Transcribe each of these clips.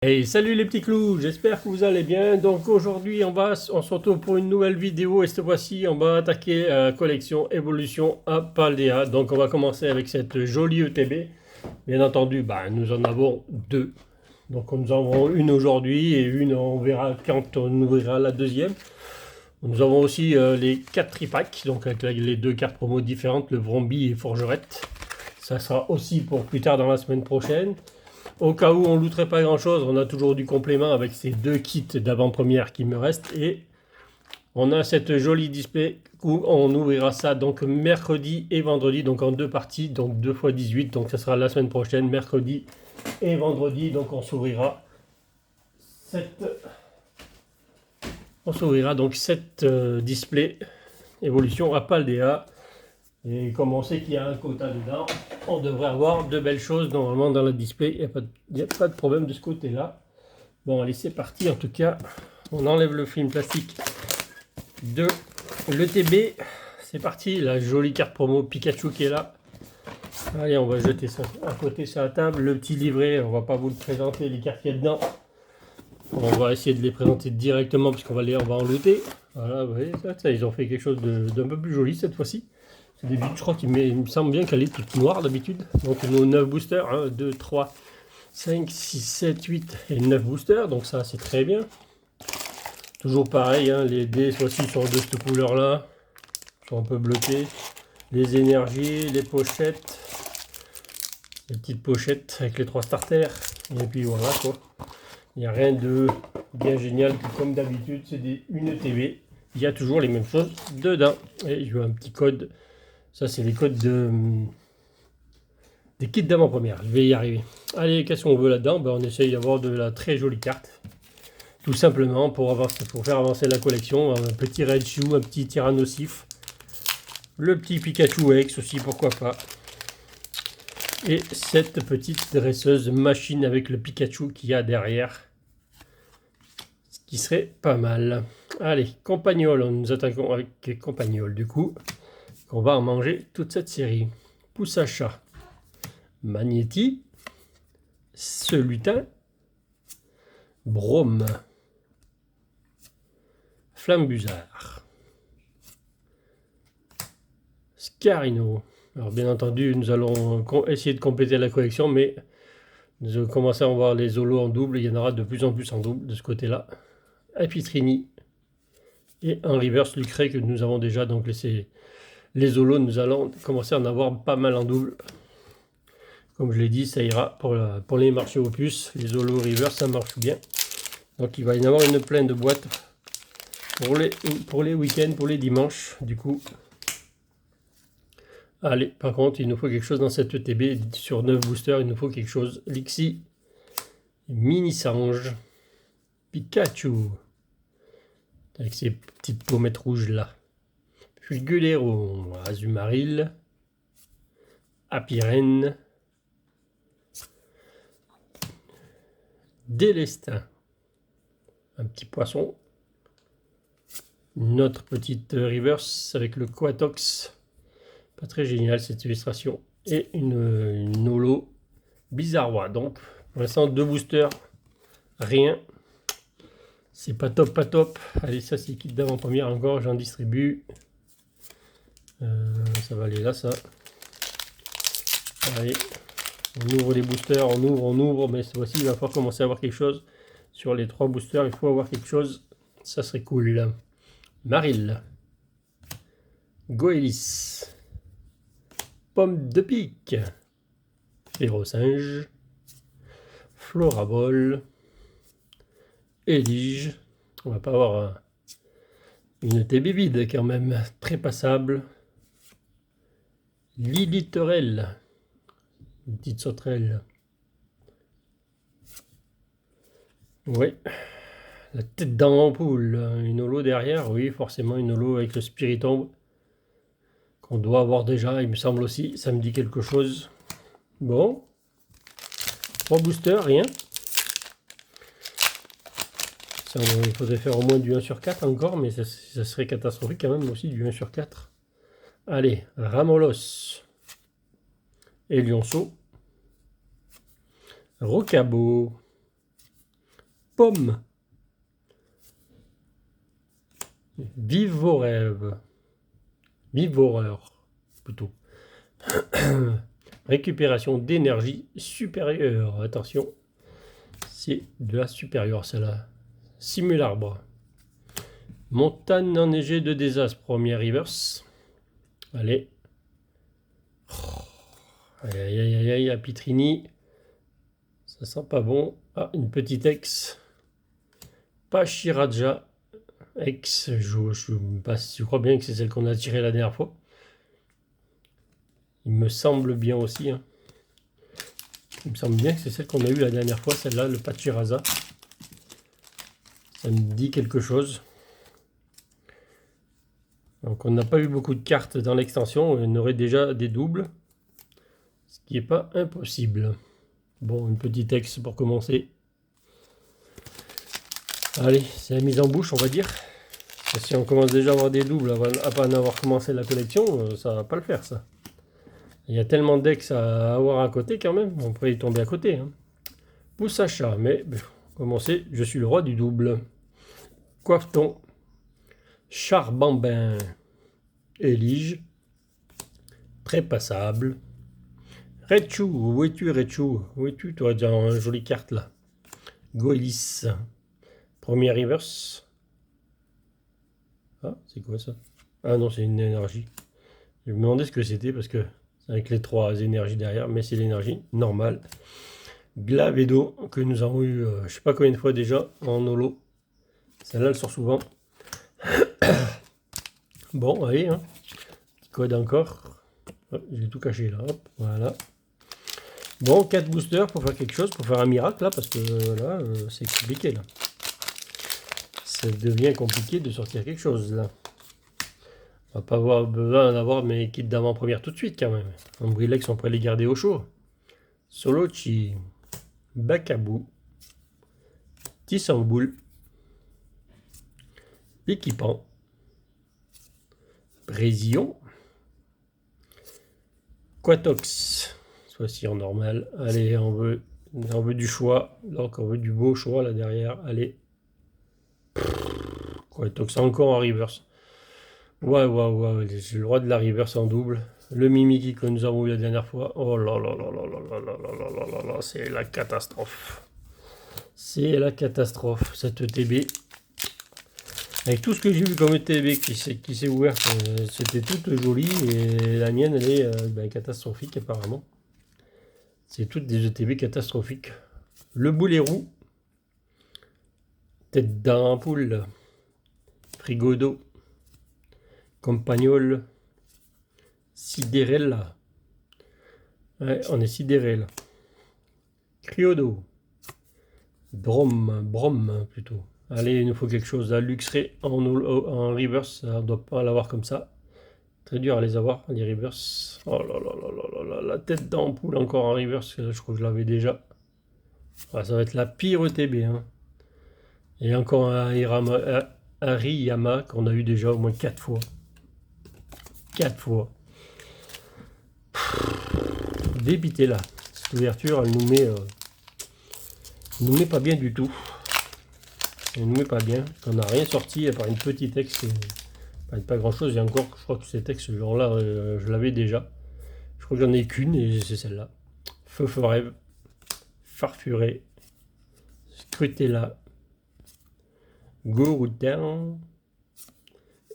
Hey, salut les petits clous, j'espère que vous allez bien. Donc aujourd'hui on se retrouve pour une nouvelle vidéo et cette fois-ci on va attaquer la collection Évolution à Paldea. Donc on va commencer avec cette jolie ETB. Bien entendu, nous en avons deux. Donc nous en avons une aujourd'hui et une on verra quand on ouvrira la deuxième. Nous avons aussi les 4 tripacks, donc avec les deux cartes promo différentes, le Vrombi et Forgerette. Ça sera aussi pour plus tard dans la semaine prochaine. Au cas où on ne looterait pas grand chose, on a toujours du complément avec ces deux kits d'avant-première qui me restent. Et on a cette jolie display où on ouvrira ça donc mercredi et vendredi, donc en deux parties, donc 2 x 18. Donc ça sera la semaine prochaine, mercredi et vendredi. Donc on s'ouvrira cette display évolution à Paldea. Et comme on sait qu'il y a un quota dedans, on devrait avoir de belles choses normalement dans le display. Il n'y a pas de problème de ce côté-là. Bon, allez, c'est parti. En tout cas, on enlève le film plastique de l'ETB. C'est parti, la jolie carte promo Pikachu qui est là. Allez, on va jeter ça à côté sur la table. Le petit livret, on va pas vous le présenter, les cartes qu'il y a dedans. On va essayer de les présenter directement parce qu'on va en looter. Voilà, vous voyez ça, ils ont fait quelque chose d'un peu plus joli cette fois-ci. D'habitude, je crois qu'il me semble bien qu'elle est toute noire d'habitude. Donc nos 9 boosters, 1, 2, 3, 5, 6, 7, 8 et 9 boosters. Donc ça c'est très bien. Toujours pareil, les dés aussi sont de cette couleur là. Sont un peu bleutés. Les énergies, les pochettes. Les petites pochettes avec les 3 starters. Et puis voilà quoi. Il n'y a rien de bien génial comme d'habitude. C'est une ETB. Il y a toujours les mêmes choses dedans. Et je veux un petit code. Ça, c'est les codes des kits d'avant-première. Je vais y arriver. Allez, qu'est-ce qu'on veut là-dedans? On essaye d'avoir de la très jolie carte. Tout simplement pour faire avancer la collection. Un petit Raichu, un petit Tyrannosif. Le petit Pikachu X aussi, pourquoi pas. Et cette petite dresseuse machine avec le Pikachu qu'il y a derrière. Ce qui serait pas mal. Allez, Campagnol. Nous attaquons avec Campagnol du coup. On va en manger toute cette série. Poussacha, Magnéti, Celutin, Brome, Flambuzard, Scarino. Alors bien entendu, nous allons essayer de compléter la collection, mais nous allons commencer à en voir les holos en double. Il y en aura de plus en plus en double de ce côté-là. Epitrini et un reverse Lucret que nous avons déjà donc laissé. Les holos, nous allons commencer à en avoir pas mal en double. Comme je l'ai dit, ça ira pour les marchés aux puces. Les holos reverse, ça marche bien. Donc il va y en avoir une pleine de boîtes pour les week-ends, pour les dimanches. Du coup, allez, par contre, il nous faut quelque chose dans cette ETB. Sur 9 boosters, il nous faut quelque chose. Lixi, Mini-Sange, Pikachu, avec ces petites pommettes rouges là. Fulgulero, Azumaril, Apirène, Délestin, un petit poisson, notre petite reverse avec le Quatox, pas très génial cette illustration, et une holo bizarrois. Donc pour l'instant 2 boosters, rien, c'est pas top, pas top. Allez, ça c'est kit d'avant-première encore, j'en distribue. Ça va aller là, ça. Allez, on ouvre les boosters, on ouvre, mais cette fois-ci il va falloir commencer à avoir quelque chose. Sur les 3 boosters, il faut avoir quelque chose, ça serait cool. Maril, Goélis, Pomme de pique, Férocinge, Florabol, Élige. On va pas avoir une TB vide quand même, très passable. Lilitorelle, une petite sauterelle. Ouais, la tête dans l'ampoule, une holo derrière, oui, forcément une holo avec le Spiritomb qu'on doit avoir déjà, il me semble aussi, ça me dit quelque chose. Bon, 3 boosters, rien. Ça, il faudrait faire au moins du 1 sur 4 encore, mais ça serait catastrophique quand même aussi, du 1 sur 4. Allez, Ramolos, Elionceau, Rocabo, Pomme. Vive vos rêves. Vive vos horreurs, plutôt. Récupération d'énergie supérieure. Attention, c'est de la supérieure, celle-là. Simule arbre. Montagne enneigée de désastre. Premier reverse. Allez. Aïe, aïe, aïe, aïe, aïe, à Pitrini. Ça sent pas bon. Ah, une petite ex. Pachiraja. Ex. Je crois bien que c'est celle qu'on a tirée la dernière fois. Il me semble bien aussi. Hein. Il me semble bien que c'est celle qu'on a eue la dernière fois, celle-là, le Pachiraza. Ça me dit quelque chose. Donc on n'a pas eu beaucoup de cartes dans l'extension. On aurait déjà des doubles. Ce qui n'est pas impossible. Bon, une petite ex pour commencer. Allez, c'est la mise en bouche, on va dire. Si on commence déjà à avoir des doubles à pas en avoir commencé la collection, ça va pas le faire, ça. Il y a tellement d'ex à avoir à côté quand même, on pourrait y tomber à côté. Hein. Poussacha, mais comme on sait, je suis le roi du double. Coiffeton, Charbambin, Élige, très passable. Rechu, où es-tu Rechu? Où es-tu? Tu aurais déjà une jolie carte là. Goélis, premier reverse. Ah, c'est quoi ça? Ah non, c'est une énergie. Je me demandais ce que c'était parce que avec les trois énergies derrière, mais c'est l'énergie normale. Glavedo, que nous avons eu, je sais pas combien de fois déjà, en holo. Celle-là, elle sort souvent. Bon, allez, hein. Petit code encore. Oh, j'ai tout caché là, hop, voilà. Bon, 4 boosters pour faire quelque chose, pour faire un miracle là, parce que là, c'est compliqué là. Ça devient compliqué de sortir quelque chose là. On va pas avoir besoin d'avoir mes kits d'avant-première tout de suite quand même. En Brilex, on pourrait les garder au chaud. Solochi, Bakabu, Tissamboul, Équipant, Brésion, Quatox, soit-ci en normal. Allez, on veut du choix, donc on veut du beau choix là derrière. Allez, Quatox encore en reverse. Ouais, j'ai le droit de la reverse en double. Le Mimiki que nous avons eu la dernière fois. Oh là là là là là là là là là là là, c'est la catastrophe. C'est la catastrophe, cette ETB. Avec tout ce que j'ai vu comme ETB qui s'est ouvert, c'était toute jolie. Et la mienne, elle est catastrophique apparemment. C'est toutes des ETB catastrophiques. Le boulet roux. Tête d'ampoule. Frigo d'eau. Compagnol. Sidérella. Ouais, on est sidéré Criodo. Brom plutôt. Allez, il nous faut quelque chose. La Luxray en reverse, on ne doit pas l'avoir comme ça. Très dur à les avoir, les reverse. Oh là là là là là, la tête d'ampoule encore en reverse, je crois que je l'avais déjà. Ah, ça va être la pire ETB. Hein. Et encore un Hariyama qu'on a eu déjà au moins 4 fois. 4 fois. Débité là. Cette ouverture, elle nous met pas bien du tout. Elle nous met pas bien. On n'a rien sorti à part une petite ex. Pas grand chose. Et encore, je crois que cette ex, ce genre-là, je l'avais déjà. Je crois que j'en ai qu'une et c'est celle-là. Feu rêve. Farfuré. Scrutella. Goroutin.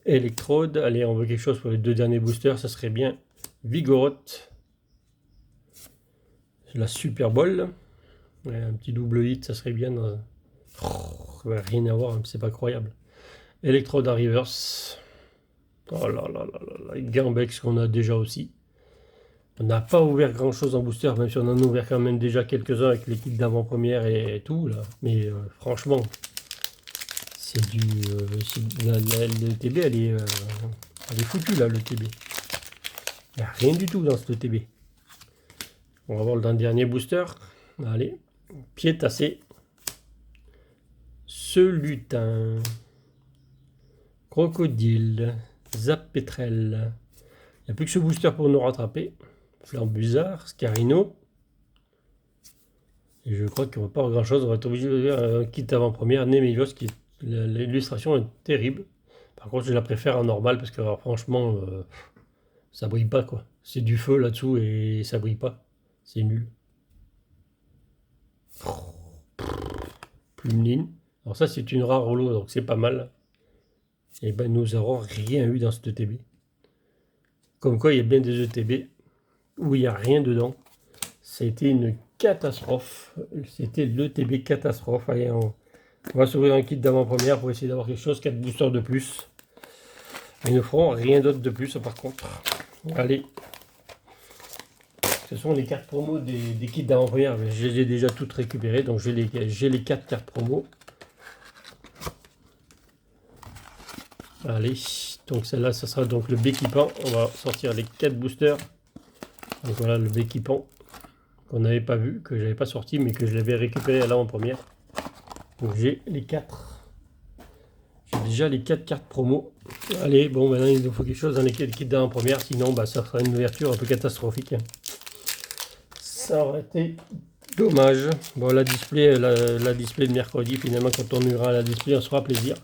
Électrode. Allez, on veut quelque chose pour les 2 derniers boosters. Ça serait bien. Vigoroth. La Super Bowl. Ouais, un petit double hit, ça serait bien. Rien à voir, c'est pas croyable. Electrode en reverse. Oh là là là là là. Gambex qu'on a déjà aussi. On n'a pas ouvert grand chose en booster, même si on en a ouvert quand même déjà quelques-uns avec l'équipe d'avant-première et tout. Là. Mais franchement, c'est du. Le TB, elle est foutue là, le TB. Il n'y a rien du tout dans ce TB. On va voir le dernier booster. Allez. Pied tassé. Ce lutin. Crocodile. Zappetrel. Il n'y a plus que ce booster pour nous rattraper. Flambuzard. Scarino. Et je crois qu'on va pas avoir grand chose. On va être obligé de faire un kit avant-première Nemelios qui l'illustration est terrible. Par contre, je la préfère en normal parce que alors, franchement, ça brille pas quoi. C'est du feu là-dessous et ça brille pas. C'est nul. Plumeline. Alors ça, c'est une rare holo, donc c'est pas mal. Et ben nous n'aurons rien eu dans ce ETB. Comme quoi, il y a bien des ETB où il n'y a rien dedans. C'était une catastrophe. C'était l'ETB catastrophe. Allez, on va s'ouvrir un kit d'avant-première pour essayer d'avoir quelque chose, 4 boosters de plus. Ils ne feront rien d'autre de plus par contre. Allez. Ce sont les cartes promo des kits d'avant-première. Je les ai déjà toutes récupérées, donc j'ai les 4 cartes promo. Allez, donc celle-là, ça sera donc le béquipant. On va sortir les 4 boosters. Donc voilà le béquipant qu'on n'avait pas vu, que j'avais pas sorti, mais que je l'avais récupéré à l'avant-première. Donc j'ai les 4. J'ai déjà les 4 cartes promo. Allez, bon, maintenant il nous faut quelque chose dans les kits d'avant-première, sinon bah, ça sera une ouverture un peu catastrophique. Ça aurait été dommage. Bon, la display de mercredi, finalement, quand on ira à la display, on se fera plaisir.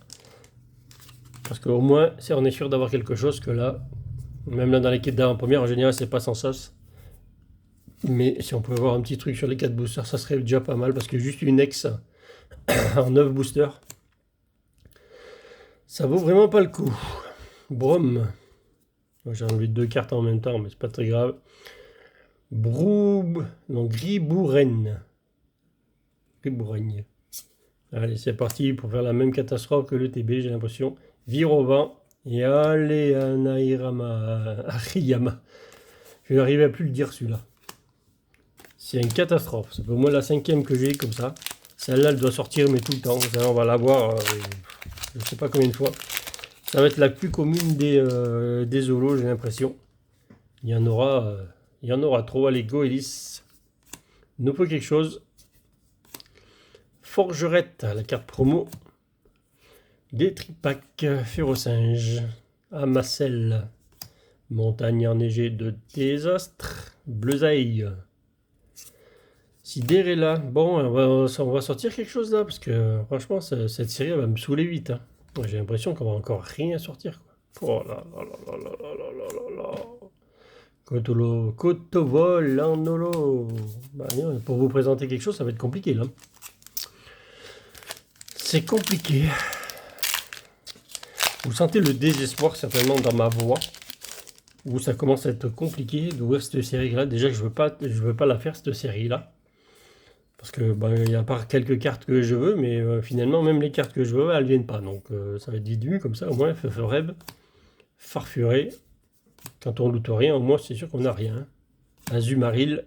Parce qu'au moins, on est sûr d'avoir quelque chose que là, même là dans les kits d'avant-première, en général, c'est pas sans sauce. Mais si on pouvait avoir un petit truc sur les 4 boosters, ça serait déjà pas mal. Parce que juste une ex en 9 boosters, ça vaut vraiment pas le coup. Brom. J'ai enlevé 2 cartes en même temps, mais c'est pas très grave. Gribouren. Gribouren. Allez, c'est parti pour faire la même catastrophe que le TB, j'ai l'impression. Virovan et Aleanairama Ariyama. Je n'arrive à plus le dire celui-là. C'est une catastrophe. C'est au moins la 5e que j'ai comme ça. Celle-là, elle doit sortir, mais tout le temps. Ça, on va la voir, je ne sais pas combien de fois. Ça va être la plus commune des holos, j'ai l'impression. Il y en aura trop. Allez, go, Ellis. Il nous faut quelque chose. Forgerette, la carte promo. Des tripacks, Férocinge, Amacel, Montagne enneigée de désastre, Bleusaille, Sidérella. Bon, on va sortir quelque chose là, parce que franchement, cette série elle va me saouler vite. Hein. J'ai l'impression qu'on va encore rien sortir. Quoi. Oh là là là là là là là là là. Cotovol en holo. Bah, pour vous présenter quelque chose, ça va être compliqué là. C'est compliqué. Vous sentez le désespoir certainement dans ma voix, où ça commence à être compliqué d'ouvrir cette série-là. Déjà que je veux pas la faire cette série-là, parce que il y a pas quelques cartes que je veux, mais finalement même les cartes que je veux, elles viennent pas. Donc ça va être vite vu comme ça. Au moins Feureb, Farfuré. Quand on loot rien, au moins c'est sûr qu'on n'a rien. Azumaril.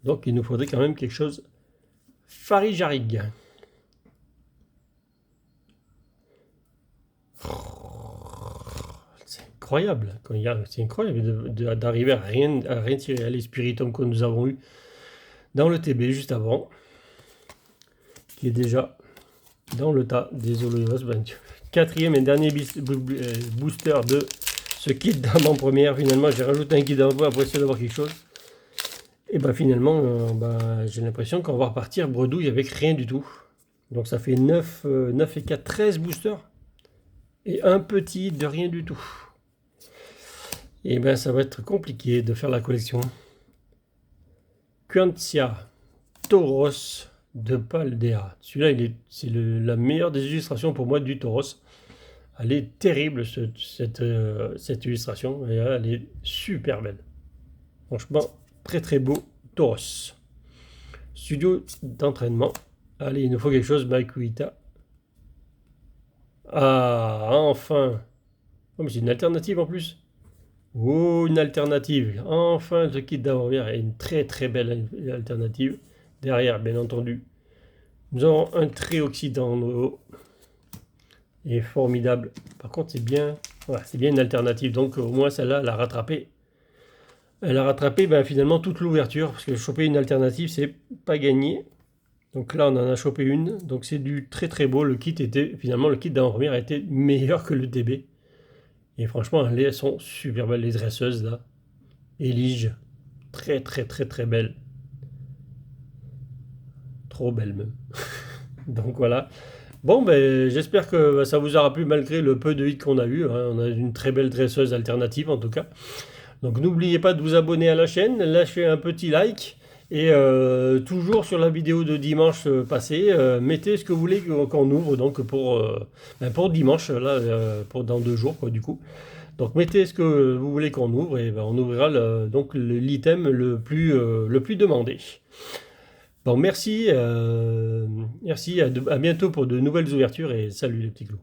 Donc il nous faudrait quand même quelque chose. Farijarig. C'est incroyable. C'est incroyable d'arriver à rien tirer. À l'Espiritum que nous avons eu dans le TB juste avant, qui est déjà dans le tas des Holoios. 4e et dernier booster de ce kit d'avant-première. Finalement, j'ai rajouté un kit d'avant-première pour essayer d'avoir quelque chose. Et finalement, j'ai l'impression qu'on va repartir bredouille avec rien du tout. Donc ça fait 9 et 4, 13 boosters. Et un petit de rien du tout. Et ça va être compliqué de faire la collection. Quantia Tauros de Paldea. Celui-là, c'est la meilleure des illustrations pour moi du Tauros. Elle est terrible cette illustration. Et elle est super belle. Franchement, très très beau Tauros. Studio d'entraînement. Allez, il nous faut quelque chose. Makuita. Ah, enfin. Oh, mais c'est une alternative en plus. Oh, une alternative. Enfin, ce kit d'avant-première est une très très belle alternative. Derrière, bien entendu, nous avons un Tréoxydant en haut. Et formidable. Par contre, c'est bien une alternative. Donc, au moins, celle-là, elle a rattrapé. Elle a rattrapé finalement toute l'ouverture. Parce que choper une alternative, c'est pas gagné. Donc là, on en a chopé une. Donc, c'est du très très beau. Le kit d'avant-première a été meilleur que le DB. Et franchement, elles sont super belles, les dresseuses là. Elige, très très très très belle. trop belle même. Donc voilà. Bon, ben, j'espère que ça vous aura plu malgré le peu de hits qu'on a eu, hein. On a une très belle dresseuse alternative en tout cas. Donc n'oubliez pas de vous abonner à la chaîne, lâchez un petit like. Et toujours sur la vidéo de dimanche passé, mettez ce que vous voulez qu'on ouvre donc pour dimanche, là, pour dans 2 jours quoi du coup. Donc mettez ce que vous voulez qu'on ouvre et ben, on ouvrira donc l'item le plus demandé. Bon merci, merci à bientôt pour de nouvelles ouvertures et salut les petits clous.